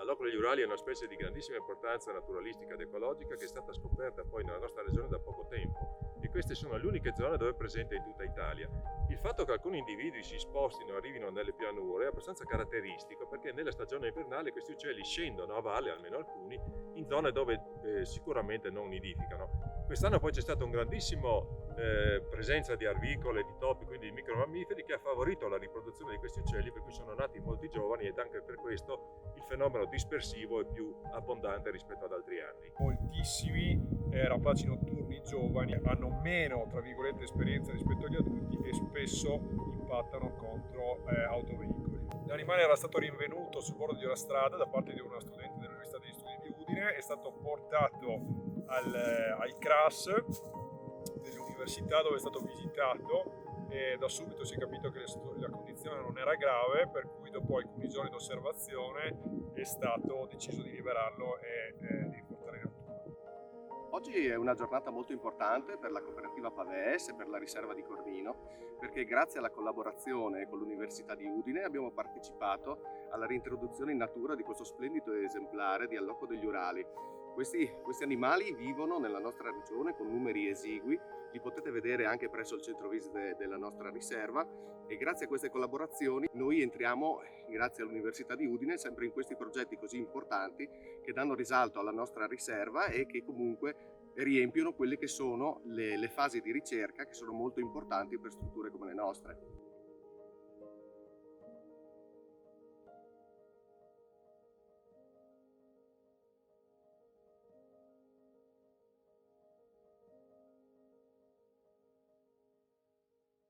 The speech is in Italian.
La locro degli Urali è una specie di grandissima importanza naturalistica ed ecologica che è stata scoperta poi nella nostra regione da poco tempo e queste sono le uniche zone dove è presente in tutta Italia. Il fatto che alcuni individui si spostino e arrivino nelle pianure è abbastanza caratteristico perché nella stagione invernale questi uccelli scendono a valle, almeno alcuni, in zone dove sicuramente non nidificano. Quest'anno poi c'è stata un grandissimo presenza di arvicole, di topi, quindi di micromammiferi che ha favorito la riproduzione di questi uccelli per cui sono nati molti giovani ed anche per questo il fenomeno dispersivo è più abbondante rispetto ad altri anni. Moltissimi rapaci notturni giovani hanno meno, tra virgolette, esperienza rispetto agli adulti e spesso impattano contro autoveicoli. L'animale era stato rinvenuto sul bordo di una strada da parte di una studente dell'Università degli Studi di Udine, è stato portato al CRAS dell'università dove è stato visitato e da subito si è capito che la condizione non era grave, per cui dopo alcuni giorni di osservazione è stato deciso di liberarlo e di riportare in natura. Oggi è una giornata molto importante per la cooperativa Paves e per la riserva di Corvino, perché grazie alla collaborazione con l'Università di Udine abbiamo partecipato alla reintroduzione in natura di questo splendido esemplare di allocco degli Urali. Questi animali vivono nella nostra regione con numeri esigui, li potete vedere anche presso il centro visite della nostra riserva e grazie a queste collaborazioni noi entriamo, grazie all'Università di Udine, sempre in questi progetti così importanti che danno risalto alla nostra riserva e che comunque riempiono quelle che sono le fasi di ricerca che sono molto importanti per strutture come le nostre.